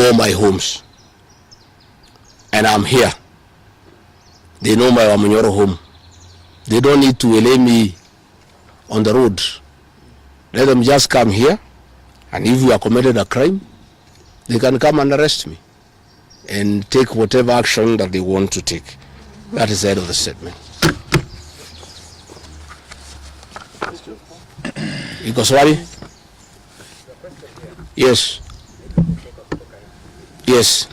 know my homes. And I'm here. They know my Wamunyoro home. They don't need to lay me on the road. Let them just come here, and if you have committed a crime, they can come and arrest me and take whatever action that they want to take. That is the end of the statement. Ikoswali? Yes. Yes.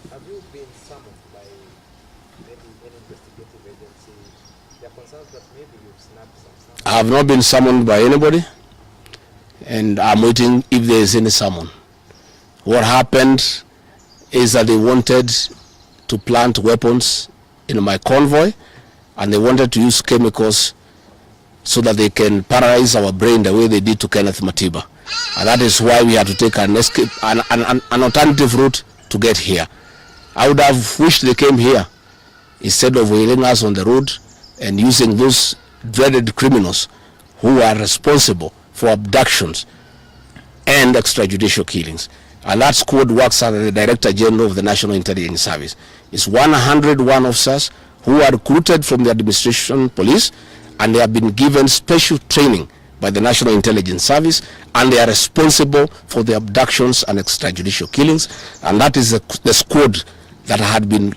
Have you been summoned by maybe an investigative agency? There are concerns that maybe you've snapped some. I have not been summoned by anybody, and I'm waiting if there is any summon. What happened is that they wanted to plant weapons in my convoy, and they wanted to use chemicals so that they can paralyze our brain the way they did to Kenneth Matiba. And that is why we had to take an escape, an alternative route to get here. I would have wished they came here instead of wailing us on the road and using those dreaded criminals who are responsible for abductions and extrajudicial killings. And that squad works under the Director General of the National Intelligence Service. It's 101 officers who are recruited from the administration police, and they have been given special training by the National Intelligence Service, and they are responsible for the abductions and extrajudicial killings. And that is the squad that had been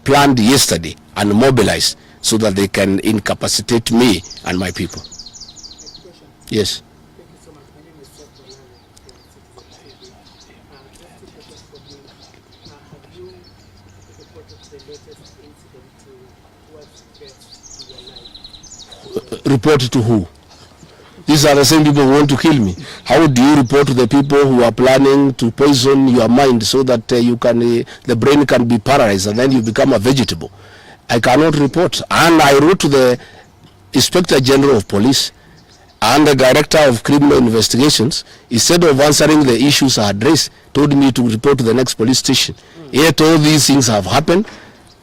planned yesterday and mobilized so that they can incapacitate me and my people. Yes. Thank you so much. My name is Paralyze from Citizen TV. Just two questions from you. Have you reported the latest incident to what's best in your life? Report to who? These are the same people who want to kill me. How do you report to the people who are planning to poison your mind so that the brain can be paralyzed and then you become a vegetable? I cannot report. And I wrote to the Inspector General of Police and the Director of Criminal Investigations. Instead of answering the issues I had raised, told me to report to the next police station. Yet all these things have happened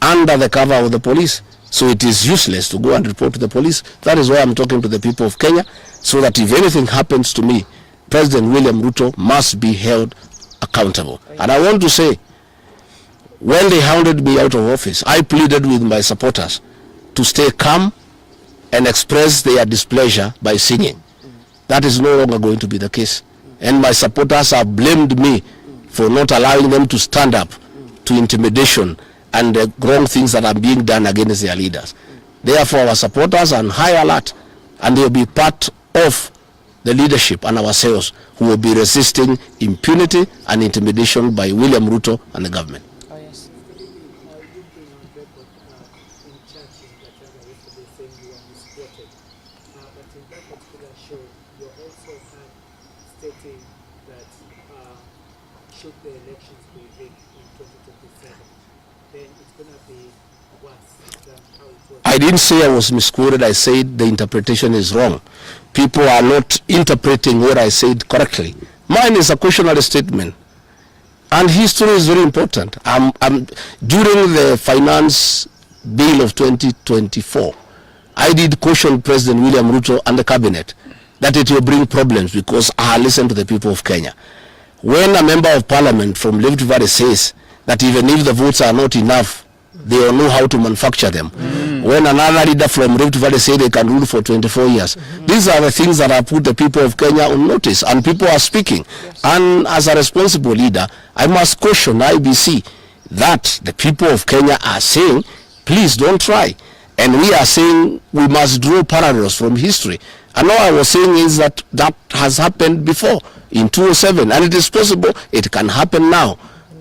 under the cover of the police. So it is useless to go and report to the police. That is why I'm talking to the people of Kenya, so that if anything happens to me, President William Ruto must be held accountable. And I want to say, when they hounded me out of office, I pleaded with my supporters to stay calm and express their displeasure by singing. That is no longer going to be the case. And my supporters have blamed me for not allowing them to stand up to intimidation and the wrong things that are being done against their leaders. Therefore, our supporters are on high alert, and they will be part of the leadership and ourselves who will be resisting impunity and intimidation by William Ruto and the government. Oh, yes. You've been on record in church in Gachagua yesterday saying you are misquoted. But in that particular show, you also had stating that should the elections be rigged in 2027, then it's going to be worse than how it was. I didn't say I was misquoted. I said the interpretation is wrong. People are not interpreting what I said correctly. Mine is a cautionary statement. And history is very important. During the finance bill of 2024, I did caution President William Ruto and the cabinet that it will bring problems because I listened to the people of Kenya. When a member of parliament from Rift Valley says that even if the votes are not enough, they will know how to manufacture them. When another leader from Rift Valley say they can rule for 24 years. These are the things that have put the people of Kenya on notice, and people are speaking. And as a responsible leader, I must caution IBC that the people of Kenya are saying, please don't try. And we are saying we must draw parallels from history. And all I was saying is that that has happened before in 2007, and it is possible it can happen now.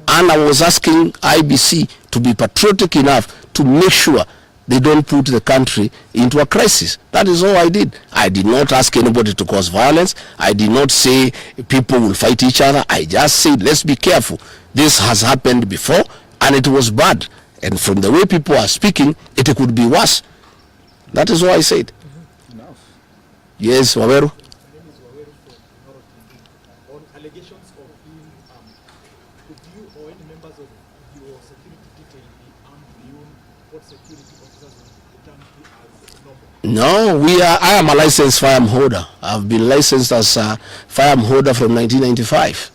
And I was asking IBC to be patriotic enough to make sure they don't put the country into a crisis. That is all I did. I did not ask anybody to cause violence. I did not say people will fight each other. I just said, let's be careful. This has happened before, and it was bad. And from the way people are speaking, it could be worse. That is what I said. Yes, Waweru. On allegations of being could you or any members of your security detail be armed beyond what security officers would term as normal? No, I am a licensed firearm holder. I've been licensed as a firearm holder from 1995.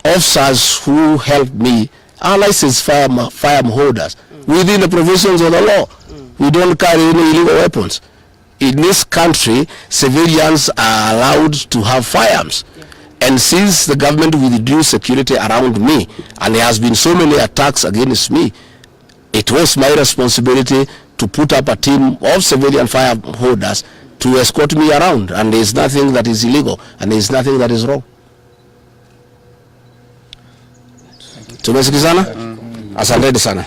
officers who helped me are licensed firearm holders within the provisions of the law. We don't carry any illegal weapons. In this country, civilians are allowed to have firearms. And since the government withdrew security around me, and there has been so many attacks against me, it was my responsibility to put up a team of civilian firearm holders to escort me around. And there is nothing that is illegal, and there is nothing that is wrong. Tumesikizana? Asanteni sana.